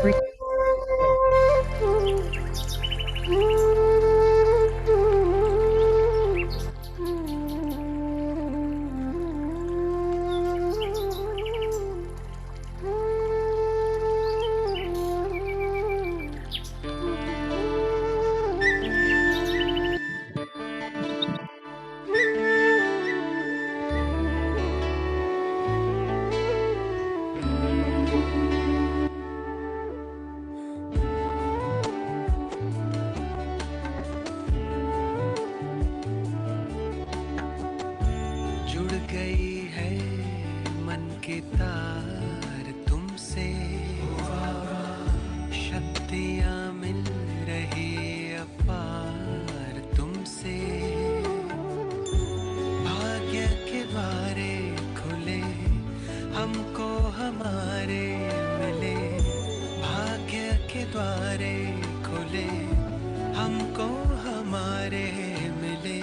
Three. जुड़ गई है मन की तार तुमसे, शक्तियाँ मिल रही अपार तुमसे। भाग्य के द्वारे खुले हमको हमारे मिले, भाग्य के द्वारे खुले हमको हमारे मिले।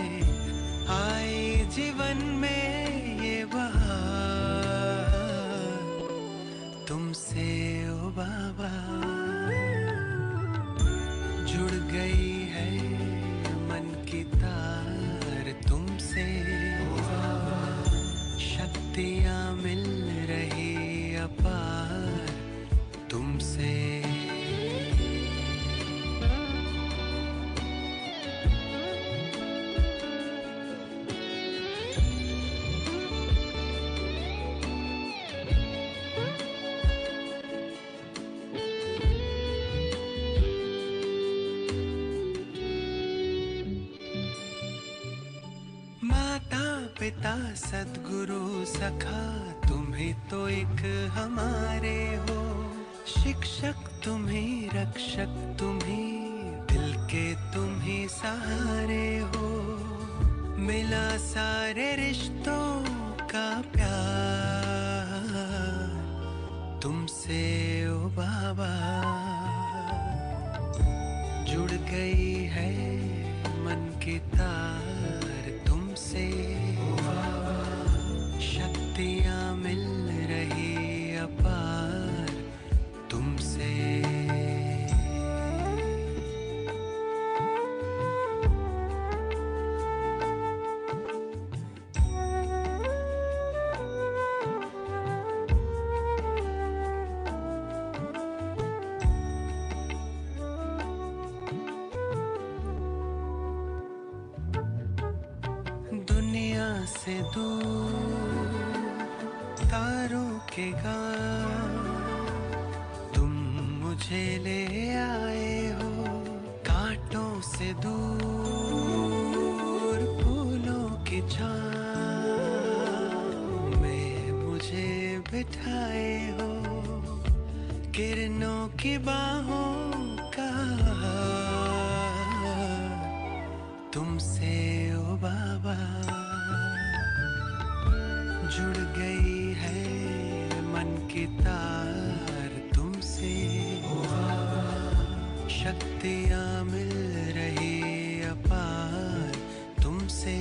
आए जीवन में ये बहार तुमसे ओ बाबा, जुड़ गई है मन की तार तुमसे, शक्तियाँ मिल रही अपार तुमसे। माता पिता सद्गुरु सखा तुम ही तो एक हमारे हो, शिक्षक तुम ही रक्षक तुम ही दिल के तुम ही सहारे हो। मिला सारे रिश्तों का प्यार तुमसे ओ बाबा, जुड़ गई है मन की तार तुमसे, शक्तियाँ मिल रही अपार तुमसे। दुनिया से दूर तारों के गांव तुम मुझे ले आए हो, कांटों से दूर फूलों की छाँव में मुझे बिठाए हो। किरणों की बाहों का तुमसे ओ बाबा, जुड़ गई है मन की तार तुमसे, शक्तियाँ मिल रही अपार तुमसे।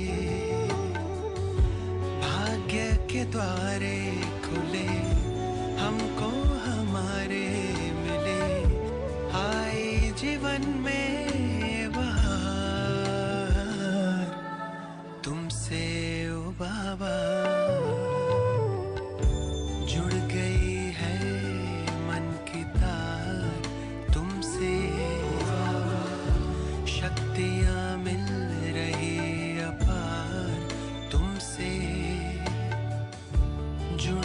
भाग्य के द्वारे खुले हमको हमारे मिले, आए जीवन में बहार तुमसे ओ बाबा, जुड़ गई है मन की तार तुमसे, शक्तियाँ मिल रही अपार तुमसे। जुड़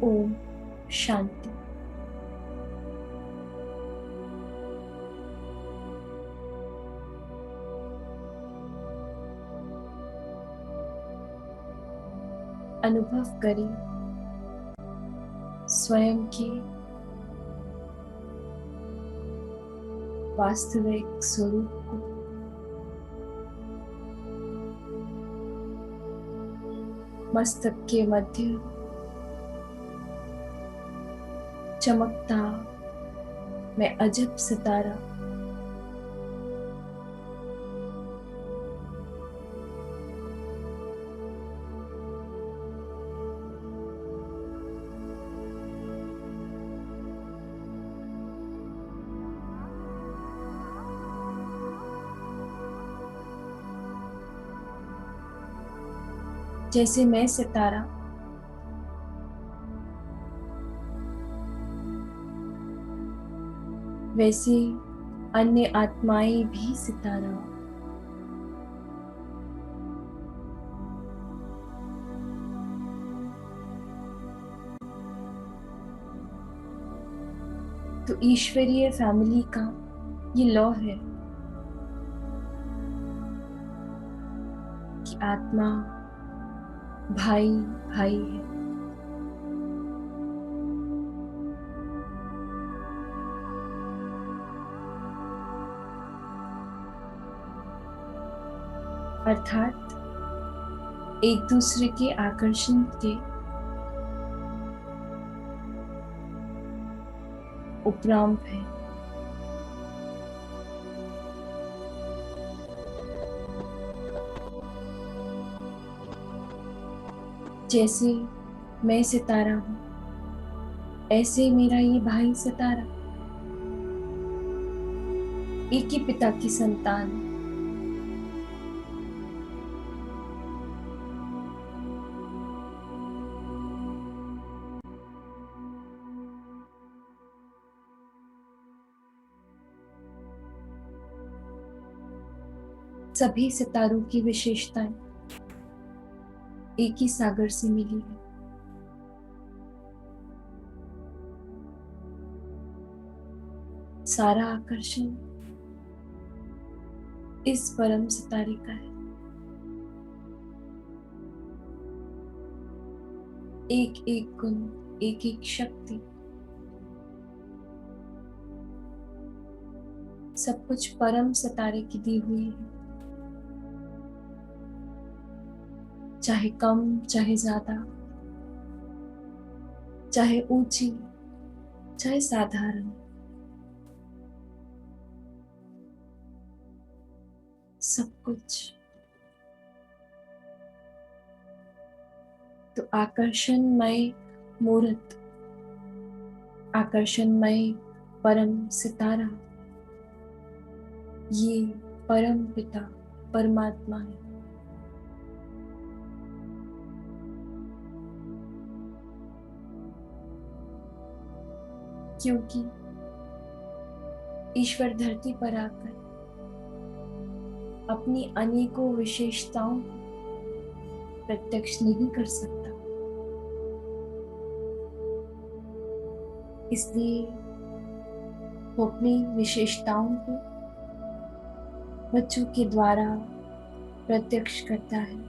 ओम शांति। अनुभव करें स्वयं के वास्तविक स्वरूप को। मस्तक के मध्य चमकता मैं अजब सितारा, जैसे मैं सितारा वैसे अन्य आत्माएं भी सितारा। तो ईश्वरीय फैमिली का ये लॉ है कि आत्मा भाई भाई है। अर्थात एक दूसरे के आकर्षण के उपरांत है। जैसे मैं सितारा हूं, ऐसे मेरा ये भाई सितारा एक ही पिता की संतान है। सभी सितारों की विशेषताएं एक ही सागर से मिली है। सारा आकर्षण इस परम सितारे का है। एक एक गुण, एक एक शक्ति, सब कुछ परम सितारे की दी हुई है। चाहे कम, चाहे ज्यादा, चाहे ऊंची, चाहे साधारण, सब कुछ। तो आकर्षणमय मूर्त, आकर्षणमय परम सितारा, ये परम पिता परमात्मा है। क्योंकि ईश्वर धरती पर आकर अपनी अनेकों विशेषताओं को प्रत्यक्ष नहीं कर सकता, इसलिए वो अपनी विशेषताओं को बच्चों के द्वारा प्रत्यक्ष करता है।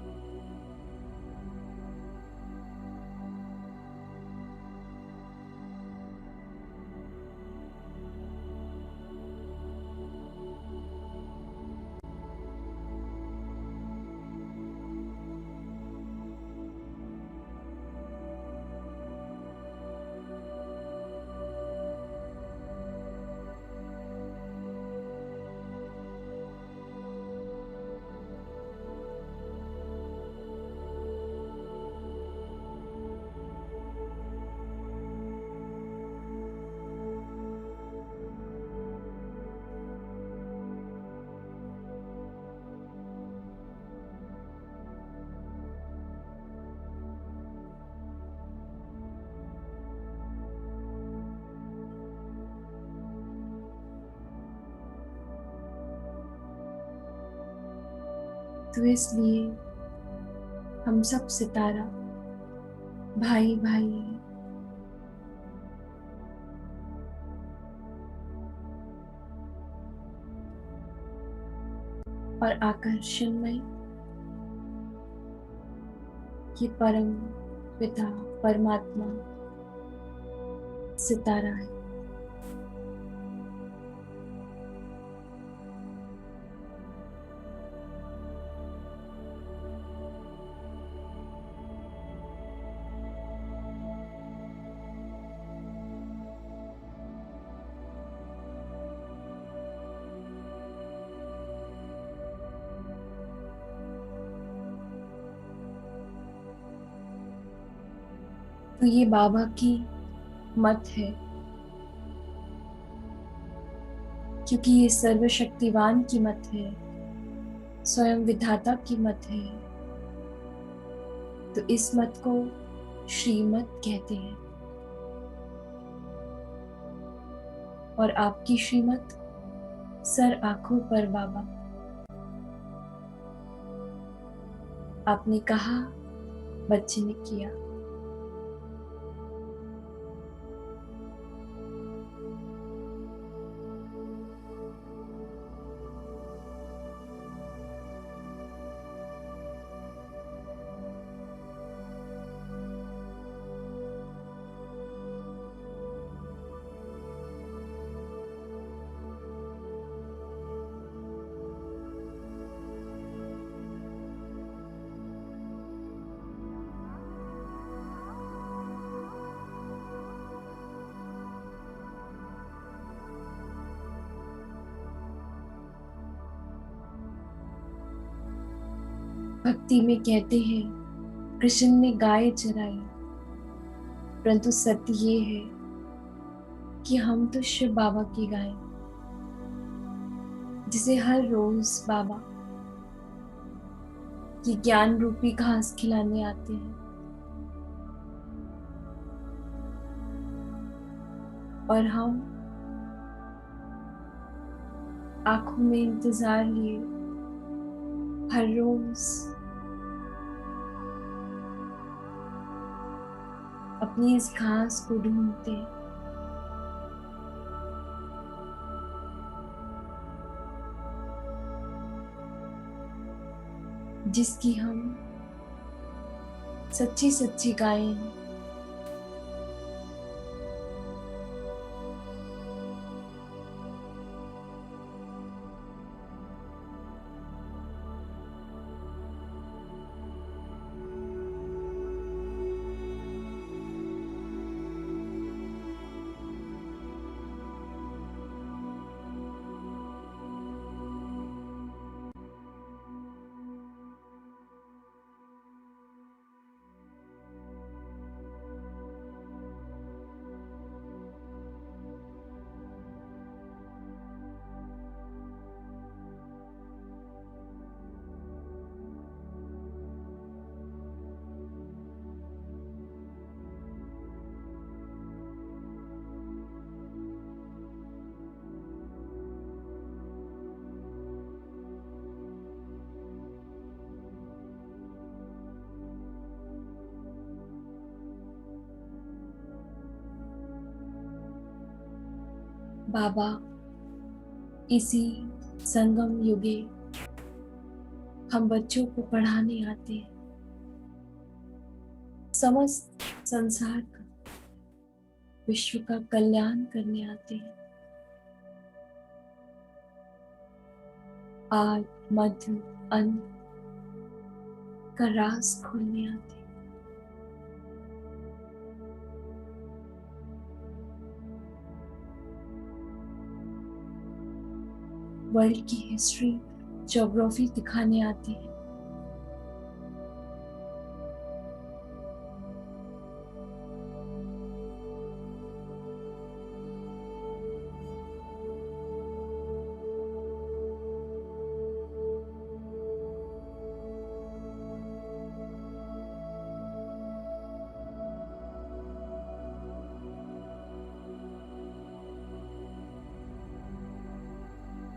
तो इसलिए हम सब सितारा भाई भाई हैं। और आकर्षणमय ये परम पिता परमात्मा सितारा है। तो ये बाबा की मत है, क्योंकि ये सर्वशक्तिवान की मत है, स्वयं विधाता की मत है। तो इस मत को श्रीमत कहते हैं। और आपकी श्रीमत सर आंखों पर बाबा। आपने कहा, बच्चे ने किया। भक्ति में कहते हैं कृष्ण ने गाय चराई, परंतु सत्य ये है कि हम तो शिव बाबा की गाय, जिसे हर रोज बाबा ये ज्ञान रूपी घास खिलाने आते हैं। और हम आंखों में इंतजार लिए हर रोज अपनी इस घास को ढूंढते हैं। जिसकी हम सच्ची सच्ची गायें हैं। बाबा इसी संगम युगे हम बच्चों को पढ़ाने आते हैं, समस्त संसार का, विश्व का कल्याण करने आते हैं। आद मध्य अंत का राज खोलने आते हैं। वर्ल्ड की हिस्ट्री, ज्योग्राफी दिखाने आते हैं।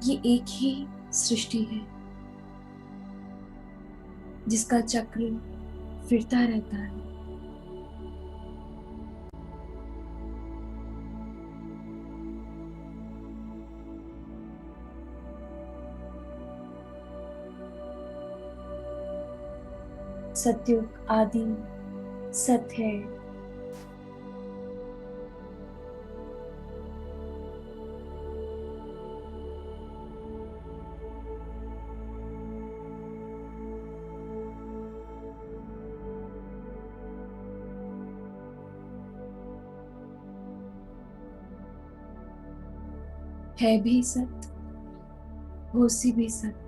ये एक ही सृष्टि है जिसका चक्र फिरता रहता है। सत्युग आदि सत्य है। है भी सत्य, होसी भी सत्य।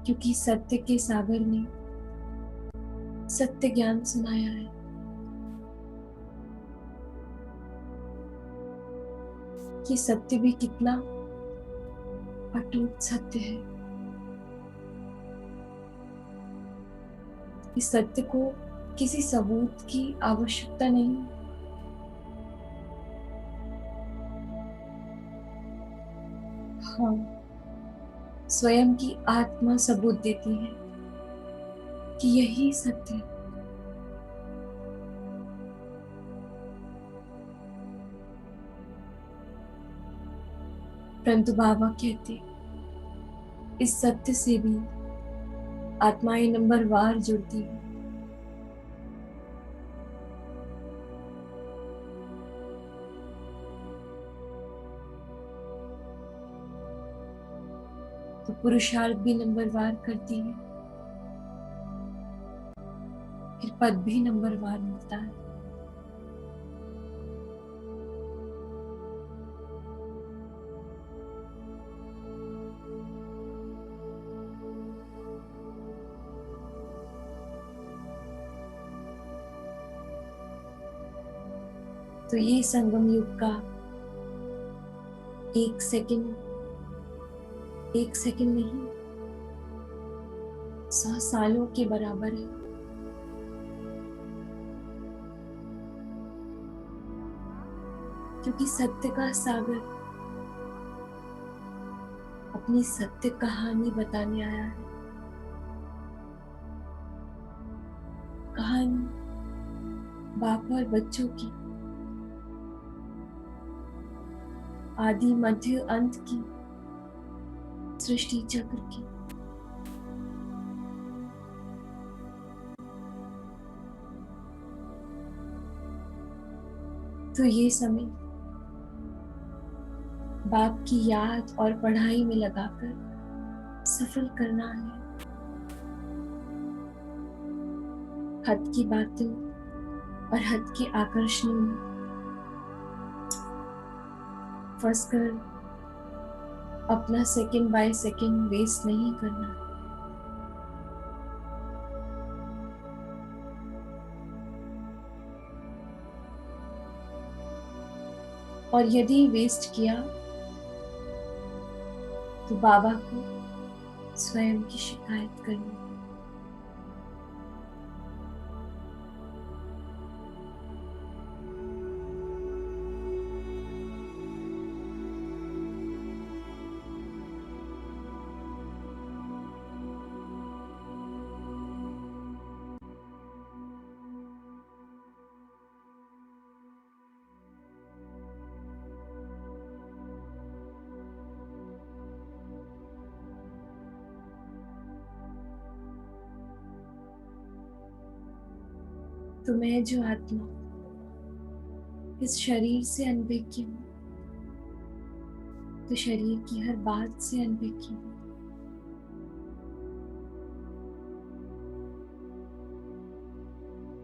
क्योंकि सत्य के सागर ने सत्य ज्ञान सुनाया है कि सत्य भी कितना अटूट सत्य है। इस सत्य को किसी सबूत की आवश्यकता नहीं। हाँ, स्वयं की आत्मा सबूत देती है कि यही सत्य है। परंतु बाबा कहते इस सत्य से भी आत्माएं नंबरवार जुड़ती है। तो पुरुषार्थ भी नंबरवार करती है, फिर पद भी नंबरवार मिलता है। तो ये संगम युग का एक सेकंड नहीं, 100 सालों के बराबर है। क्योंकि सत्य का सागर अपनी सत्य कहानी बताने आया है। कहानी बाप और बच्चों की, आदि मध्य अंत की, सृष्टि चक्र की। तो ये समय बाप की याद और पढ़ाई में लगाकर सफल करना है। हद की बातों और हद के आकर्षणों में फंस कर अपना सेकंड बाय सेकंड वेस्ट नहीं करना। और यदि वेस्ट किया तो बाबा को स्वयं की शिकायत करनी। तो मैं जो आत्मा इस शरीर से अनभिज्ञ हूँ, तो शरीर की हर बात से अनभिज्ञ हूँ।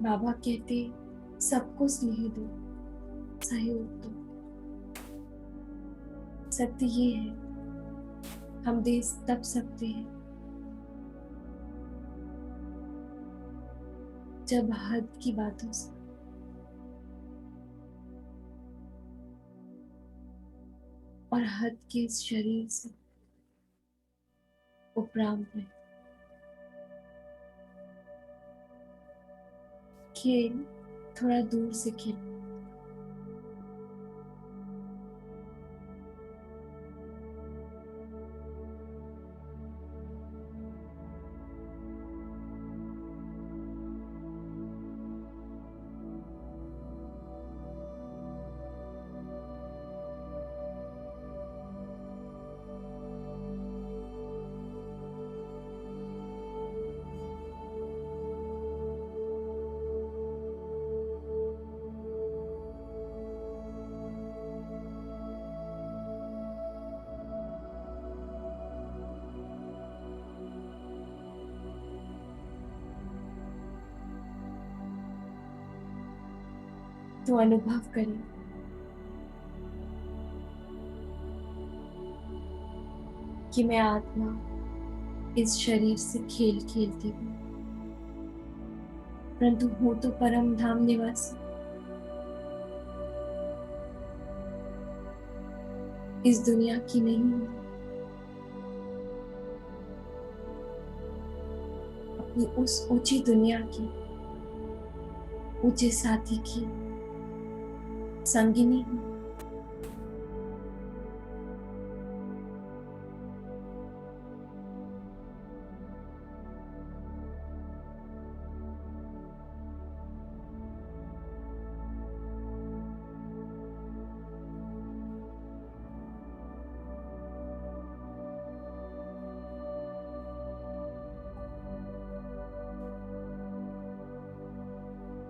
बाबा कहते सबको स्नेह दो, सहयोग दो। सत्य ये है, हम दे तब सकते हैं जब हद की बातों से और हद के इस शरीर से उपरांत में खेल थोड़ा दूर से खेल। तो अनुभव करें कि मैं आत्मा इस शरीर से खेल खेलती हूँ, परंतु हूँ तो परम धाम निवासी। इस दुनिया की नहीं हूँ, अपनी उस ऊंची दुनिया की ऊंचे साथी की संगिनी हूँ।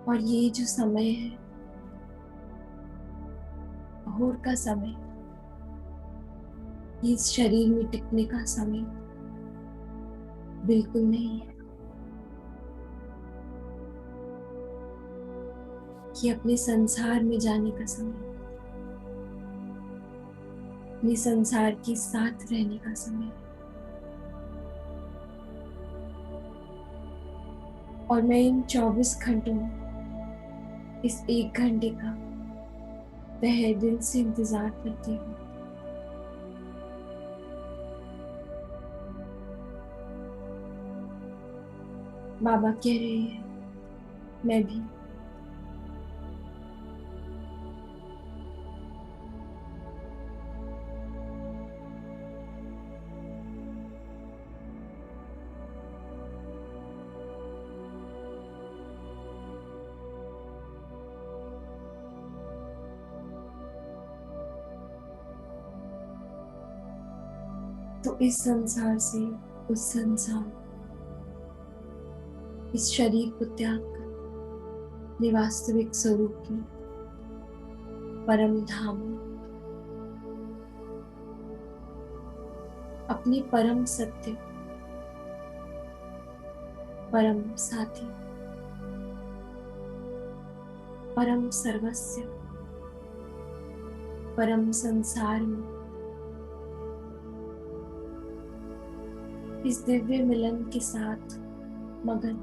और ये जो समय है, भोर का समय, इस शरीर में टिकने का समय बिल्कुल नहीं है। ये अपने संसार में जाने का समय, अपने संसार के साथ रहने का समय। और मैं इन 24 घंटों में इस 1 घंटे का तहे दिल से इंतजार करती हूँ। बाबा कह रहे हैं, मैं भी। तो इस संसार से उस संसार, इस शरीर को त्याग कर अपने वास्तविक स्वरूप में, परम धाम में, अपने परम सत्य, परम साथी, परम सर्वस्व, परम संसार में इस दिव्य मिलन के साथ मगन।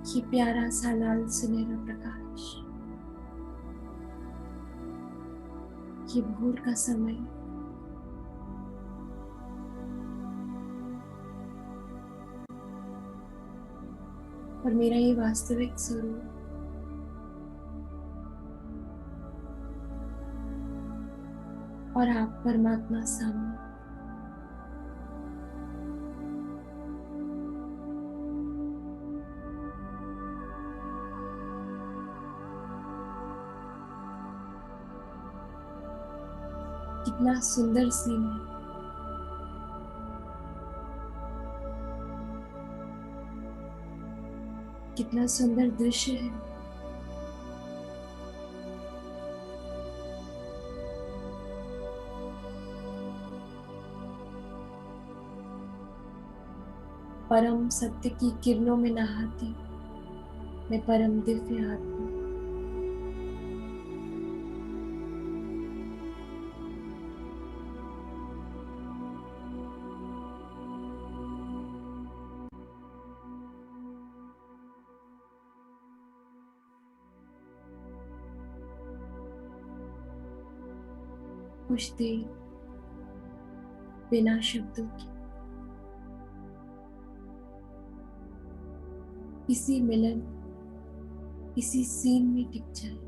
ये प्यारा सा लाल सुनहरा प्रकाश, ये भोर का समय, और मेरा ये वास्तविक स्वरूप और आप परमात्मा सामने। कितना सुंदर सीन है, कितना सुंदर दृश्य है। परम सत्य की किरणों में नहाती मैं परम दिव्य आत्मा। कुछ देर बिना शब्दों के इसी मिलन, इसी सीन में टिक जाए।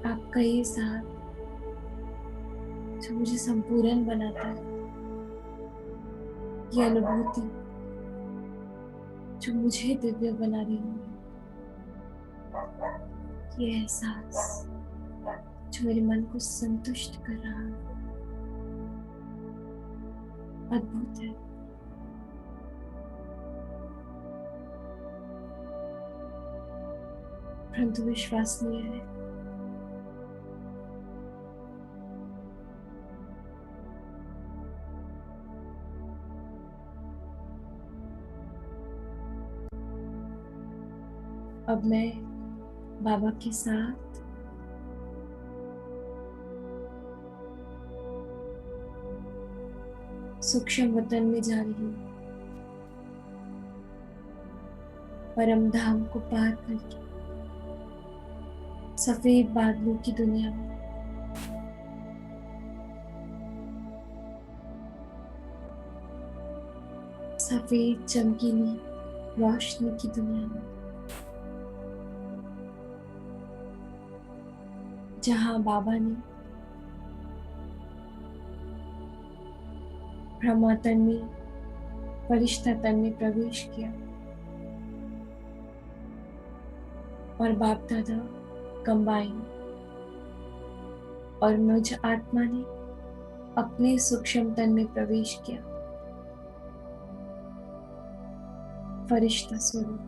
आपका ये साथ जो मुझे संपूर्ण बनाता है, ये अनुभूति जो मुझे दिव्य बना रही है, ये एहसास जो मेरे मन को संतुष्ट कर रहा है, अद्भुत है। परंतु विश्वसनीय है। अब मैं बाबा के साथ सूक्ष्म वतन में जा रही हूँ, परम धाम को पार करके सफेद बादलों की दुनिया में। सफेद चमकीली रोशनी की दुनिया में, जहां बाबा ने ब्रह्मा तन में, फरिश्ता तन में प्रवेश किया और बाप दादा कंबाइन और मुझ आत्मा ने अपने सूक्ष्म तन में प्रवेश किया, फरिश्ता स्वरूप,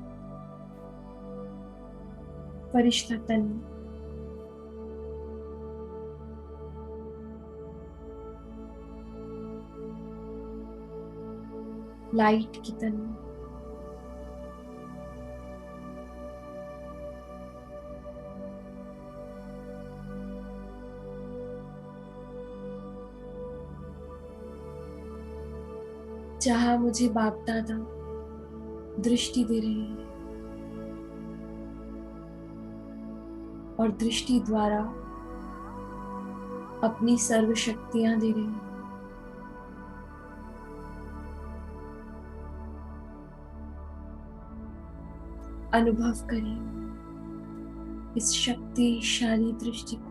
फरिश्ता तन में। लाइट की तन में। जहां मुझे बाप दादा दृष्टि दे रहे हैं और दृष्टि द्वारा अपनी सर्व शक्तियां दे रहे हैं। अनुभव करें इस शक्तिशाली दृष्टि को।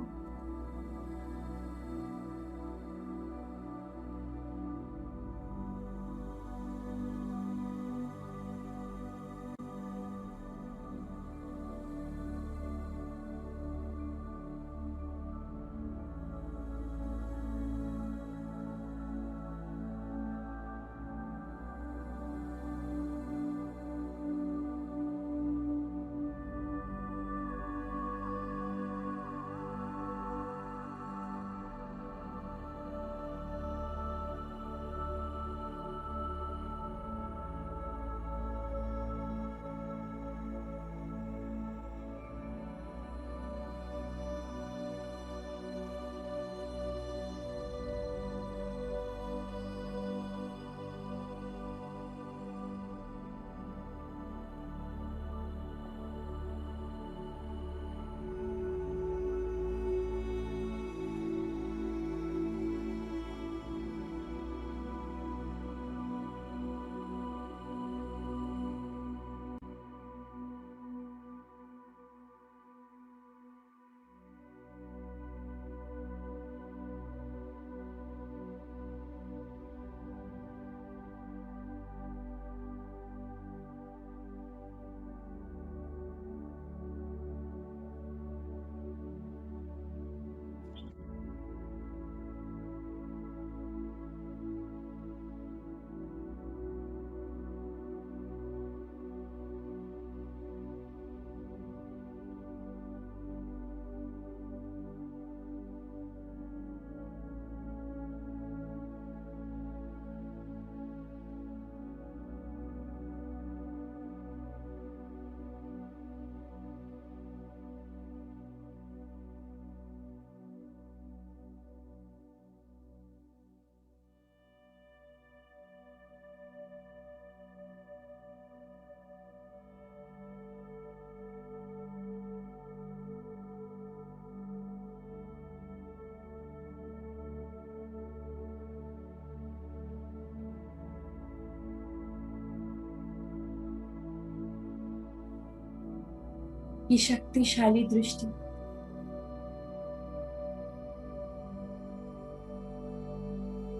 ये शक्तिशाली दृष्टि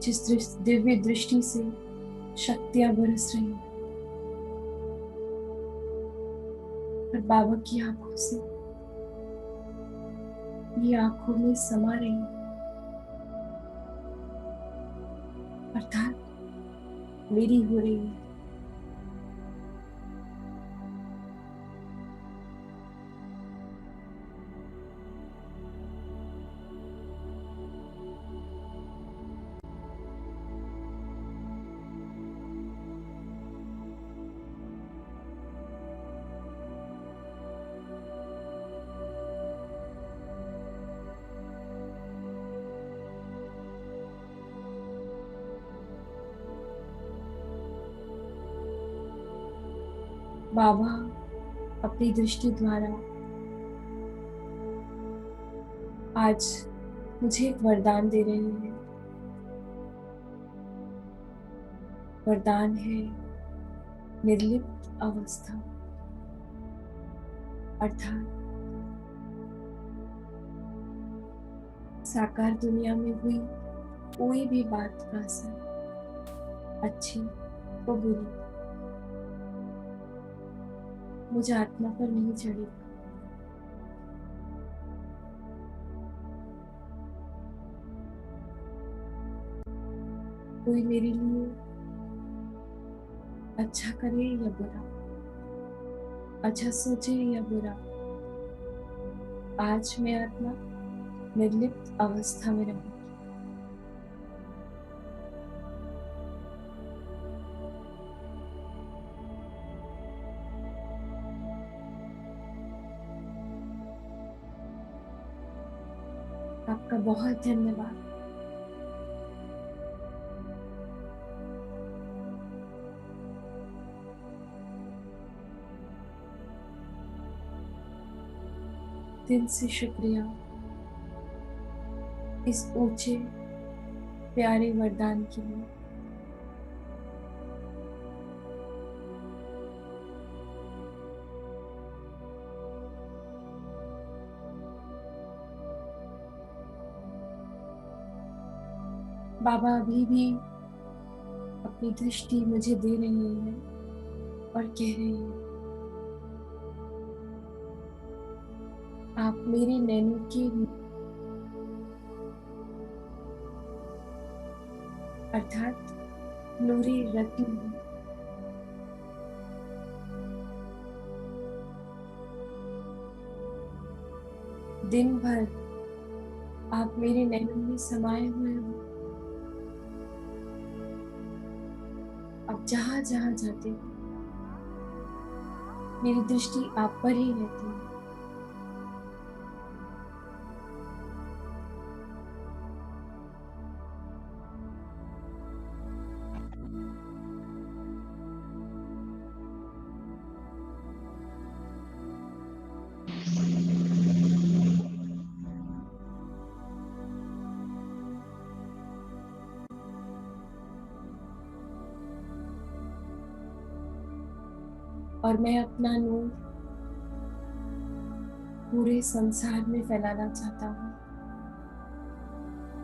जिस दिव्य दृष्टि से शक्तियां बरस रही हैं, और बाबा की आंखों से ये आंखों में समा रही हैं, अर्थात मेरी हो रही है। बाबा अपनी दृष्टि द्वारा आज मुझे एक वरदान दे रहे हैं। वरदान है निर्लिप्त अवस्था, अर्थात साकार दुनिया में हुई कोई भी बात का असर, अच्छी तो बुरी, मुझे आत्मा पर नहीं चढ़ेगा। कोई मेरे लिए अच्छा करे या बुरा, अच्छा सोचे या बुरा, आज मैं आत्मा निर्लिप्त अवस्था में रहूंगी। आपका बहुत धन्यवाद। दिल से शुक्रिया इस ऊंचे प्यारे वरदान के लिए। बाबा अभी भी अपनी दृष्टि मुझे दे रहे हैं और कह रहे हैं, आप मेरे नैनों के अर्थात नूरी रत्न हैं। दिन भर आप मेरे नैनों में समाये हुए हो। अब जहां जहां जाते हो मेरी दृष्टि आप पर ही रहती है। और मैं अपना नूर पूरे संसार में फैलाना चाहता हूँ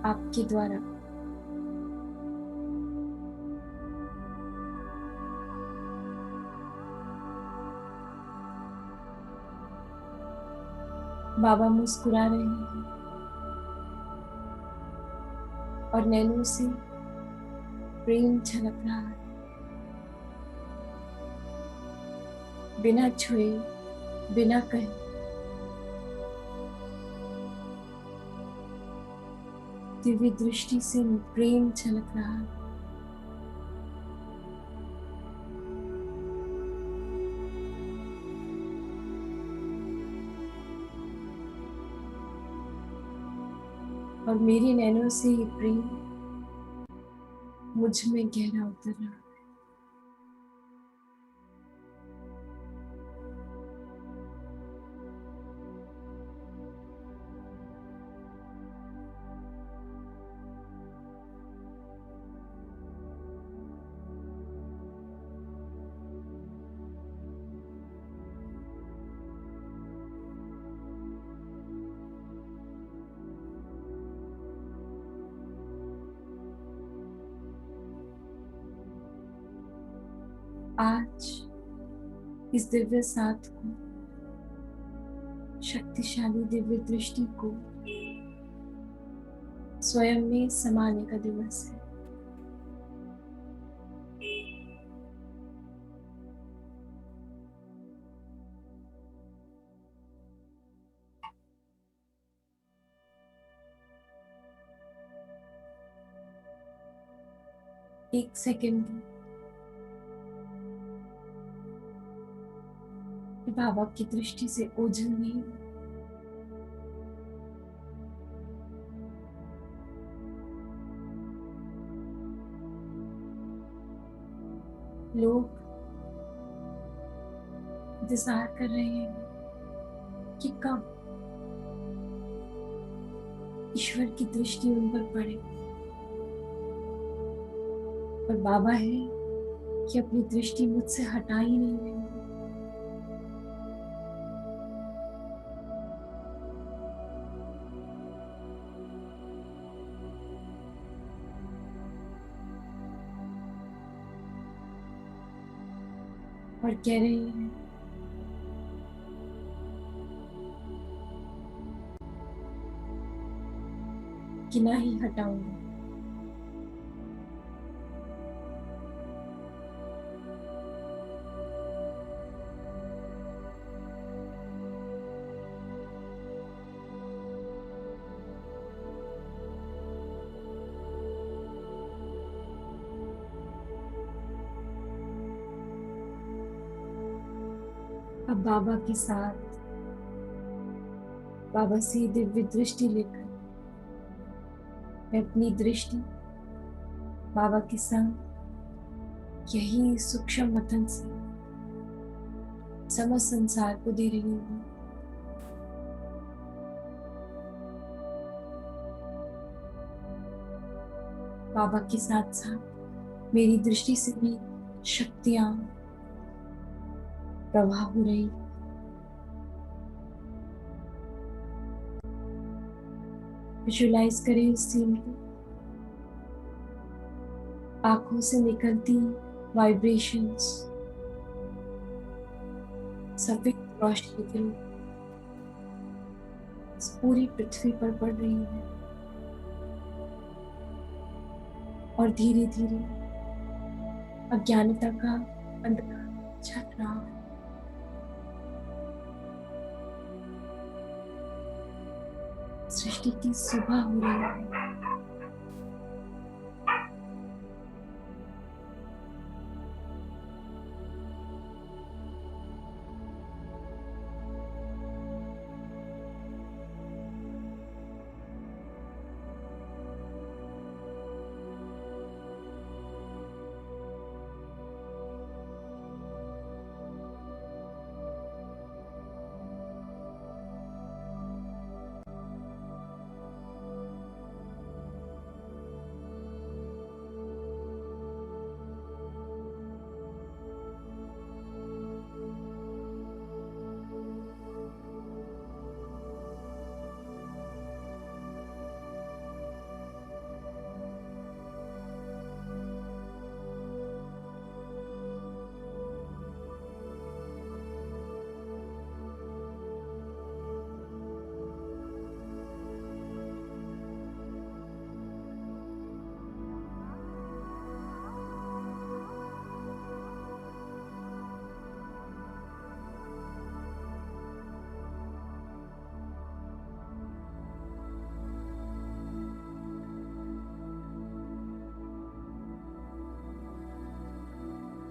आपके द्वारा। बाबा मुस्कुरा रहे हैं और नैनों से प्रेम छलक रहा है। बिना छुए, बिना कहे दिव्य दृष्टि से प्रेम छलक रहा है। और मेरी नैनों से ये प्रेम मुझ में गहरा उतर रहा है। आज इस दिव्य साथ को, शक्तिशाली दिव्य दृष्टि को स्वयं में समाने का दिवस है। एक सेकंड बाबा की दृष्टि से ओझल नहीं। लोग इंतजार कर रहे हैं कि कब ईश्वर की दृष्टि उन पर पड़े, पर बाबा है कि अपनी दृष्टि मुझसे हटा ही नहीं रहे। और कह रहे हैं कि ना ही हटाऊंगा। अब बाबा के साथ, बाबा से दिव्य दृष्टि लेकर मैं अपनी दृष्टि बाबा के संग यही सूक्ष्म मतन से समस्त संसार को दे रही हूँ। बाबा के साथ साथ मेरी दृष्टि से भी शक्तियां प्रवाह हो रही। विजुलाइज करें इस सीन को, आंखों से निकलती वाइब्रेशंस सफेद रोशनी के इस पूरी पृथ्वी पर पड़ रही है और धीरे धीरे अज्ञानता का अंधकार छट रहा है। सृष्टि की सुबह हो रही है।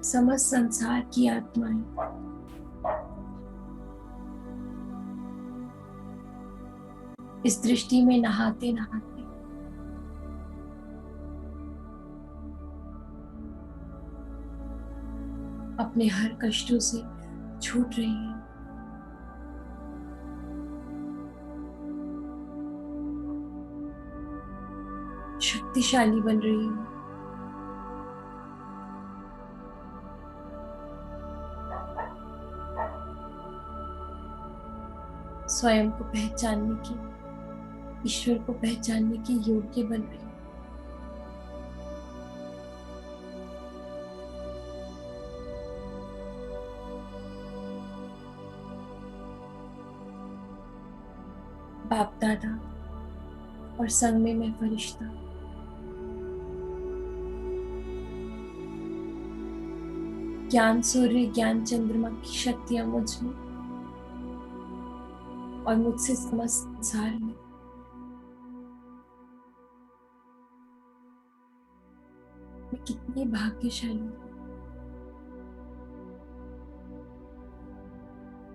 समस्त संसार की आत्माएं इस दृष्टि में नहाते नहाते अपने हर कष्टों से छूट रही हैं। शक्तिशाली बन रही हैं। स्वयं को पहचानने की, ईश्वर को पहचानने के योग्य बन रही है। बाप दादा और संग में मैं फरिश्ता। ज्ञान सूर्य ज्ञान चंद्रमा की शक्तियां मुझ में और मुझसे समस्त संसार में। मैं कितनी भाग्यशाली हूँ।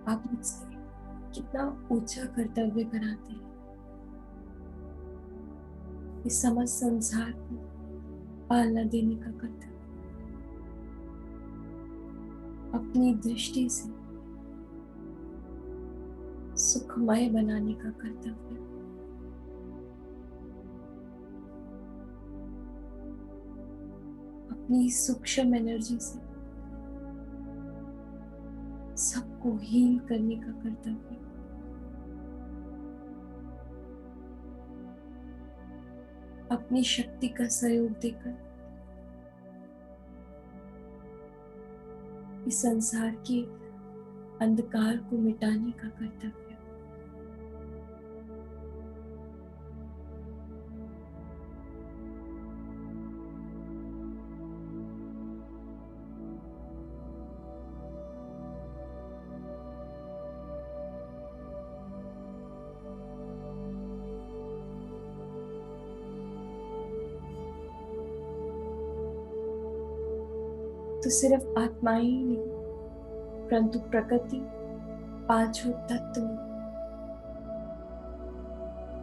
आप मुझसे कितना ऊंचा कर्तव्य कराते हैं। इस समस्त संसार को पालना देने का कर्तव्य, अपनी दृष्टि से सुखमय बनाने का कर्तव्य, अपनी सूक्ष्म एनर्जी से सबको हील करने का कर्तव्य, अपनी शक्ति का सहयोग देकर इस संसार के अंधकार को मिटाने का कर्तव्य। तो सिर्फ आत्माएं ही नहीं, परंतु प्रकृति, पांचों तत्व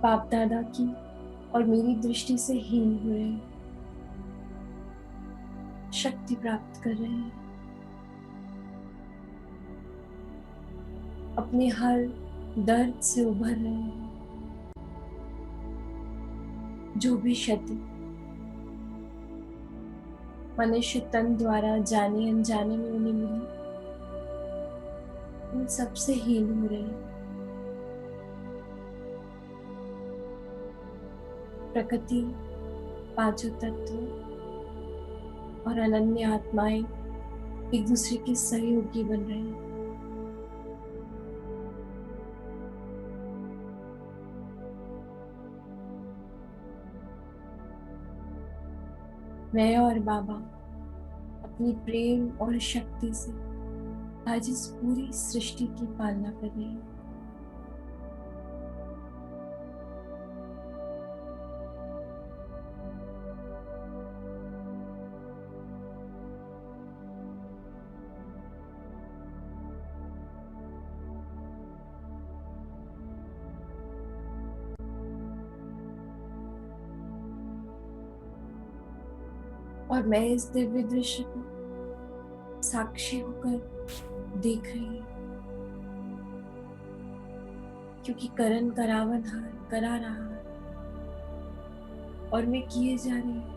बाप दादा की और मेरी दृष्टि से हील हो रहे हैं, शक्ति प्राप्त कर रहे हैं, अपने हर दर्द से उभर रहे हैं। जो भी क्षति मनुष्य तन द्वारा जाने अनजाने में उन्हें मिली, उन सबसे हील हो रहे हैं। प्रकृति, पांचों तत्व और अनन्य आत्माएं एक दूसरे के सहयोगी बन रहे हैं। मैं और बाबा अपनी प्रेम और शक्ति से आज इस पूरी सृष्टि की पालना कर रहे हैं। और मैं इस दिव्य दृश्य को साक्षी होकर देख रही हूँ, क्योंकि करण करावन हार करा रहा है और मैं किए जा रही हूँ।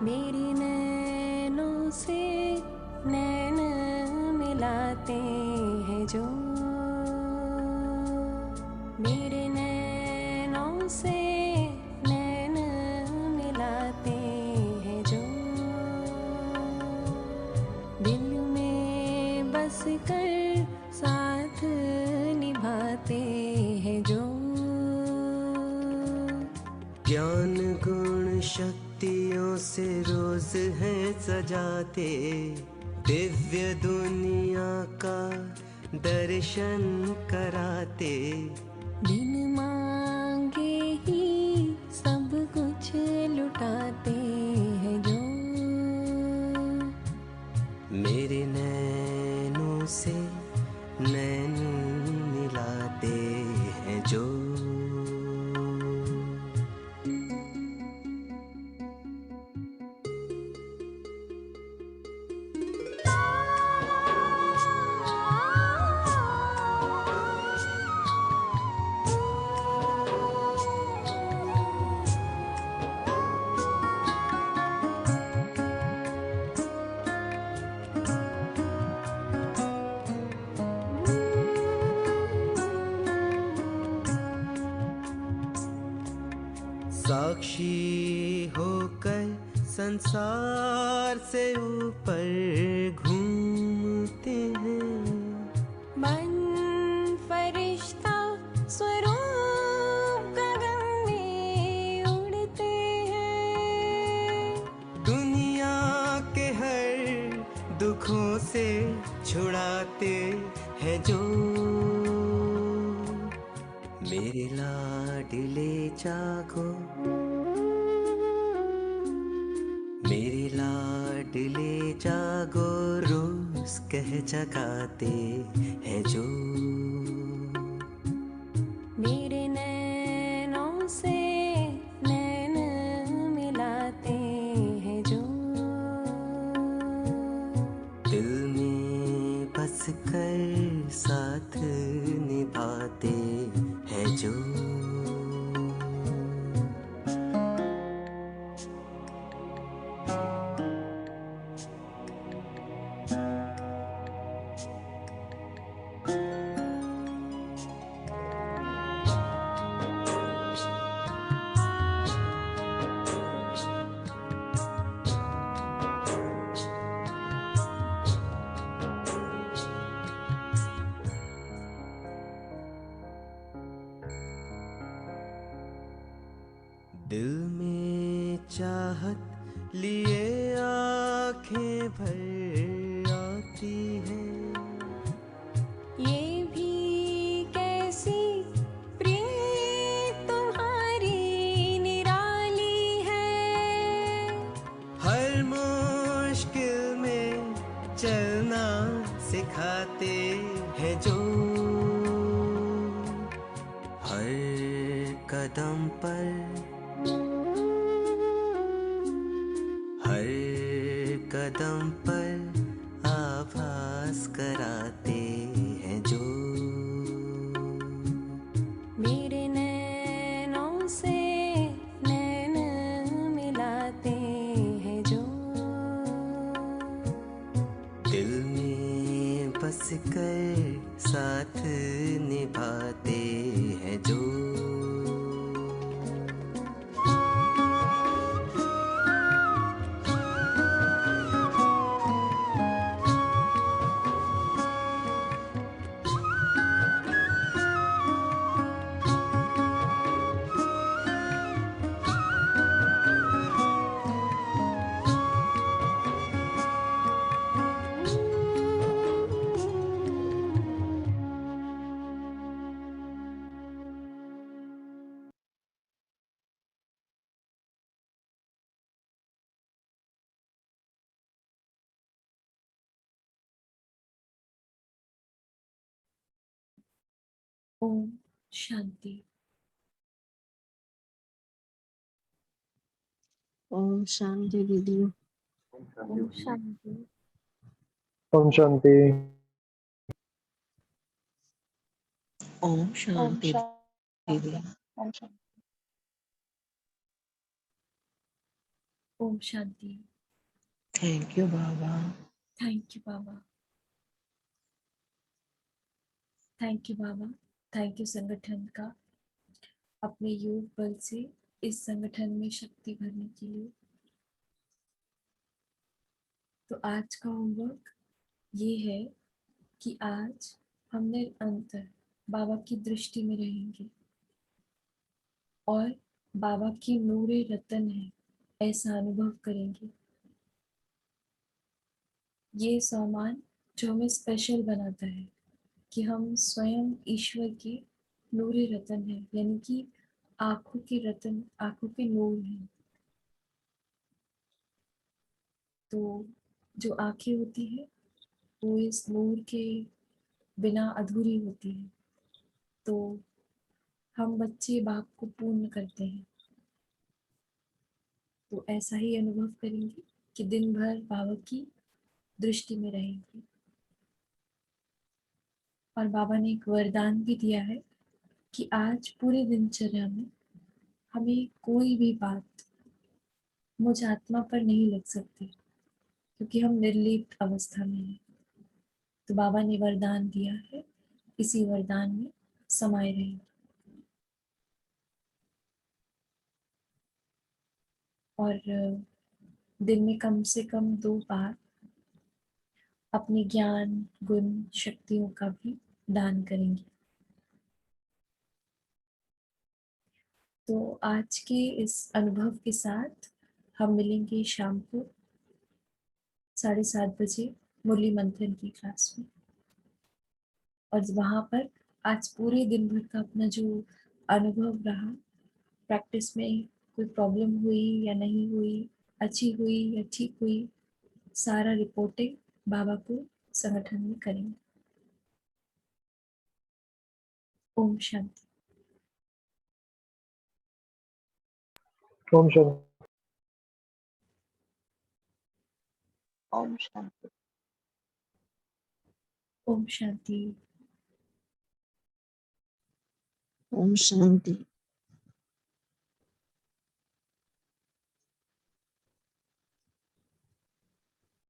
मेरी नैनों से नैन मिलाते हैं जो, मेरे नैनों से नैन मिलाते हैं जो, दिल में बस कर साथ निभाते हैं जो, ज्ञान गुण शक्तियों से रोज है सजाते, दिव्य दुनिया का दर्शन कराते। बिन मांगे ही सब कुछ लुटाते हैं जो, मेरे नैनों से नैन मिलाते हैं जो। साक्षी होकर संसार से ऊपर घूमते हैं, मन फरिश्ता स्वरूप गगन में उड़ते हैं, दुनिया के हर दुखों से छुड़ाते हैं जो, मेरे लाडले जागो, मेरे लाडले जागो, रोज कह जगाते हैं जो, मेरे नैनों से नैन मिलाते हैं जो, दिल में बस कर साथ निभाते हैं जो। दिल में चाहत लिए आंखें भर आती हैं, ये भी कैसी प्रीत तुम्हारी निराली है, हर मुश्किल में चलना सिखाते हैं जो, हर कदम पर, हर कदम पर आभास कराते हैं जो, मेरे नैनों से नैन मिलाते हैं जो, दिल में बस कर साथ निभाते हैं जो। ओम शांति। ओम शांति दीदी। ओम शांति। ओम शांति। ओम शांति दीदी। ओम शांति। थैंक यू बाबा। थैंक यू बाबा। थैंक यू बाबा। थैंक यू संगठन का अपने योग बल से इस संगठन में शक्ति भरने के लिए। तो आज का होमवर्क ये है कि आज हम निरंतर बाबा की दृष्टि में रहेंगे और बाबा की नूरे रतन है ऐसा अनुभव करेंगे। ये सम्मान जो हमें स्पेशल बनाता है कि हम स्वयं ईश्वर के नूरे रतन हैं, यानी कि आंखों के रतन, आंखों के नूर हैं। तो जो आंखें होती है वो इस नूर के बिना अधूरी होती है। तो हम बच्चे बाप को पूर्ण करते हैं। तो ऐसा ही अनुभव करेंगे कि दिन भर बाबा की दृष्टि में रहेंगे। और बाबा ने एक वरदान भी दिया है कि आज पूरे दिनचर्या में हमें कोई भी बात मुझ आत्मा पर नहीं लग सकती, क्योंकि हम निर्लिप्त अवस्था में हैं। तो बाबा ने वरदान दिया है, इसी वरदान में समाये रहें। और दिन में कम से कम 2 बार अपने ज्ञान, गुण, शक्तियों का भी दान करेंगे। तो आज के इस अनुभव के साथ हम मिलेंगे शाम को 7:30 बजे मुरली मंथन की क्लास में। और वहाँ पर आज पूरे दिन भर का अपना जो अनुभव रहा, प्रैक्टिस में कोई प्रॉब्लम हुई या नहीं हुई, अच्छी हुई या ठीक हुई, सारा रिपोर्टिंग बाबा को संगठन में करेंगे। ओम शांति। ओम शांति। ओम शांति। ओम शांति। ओम शांति।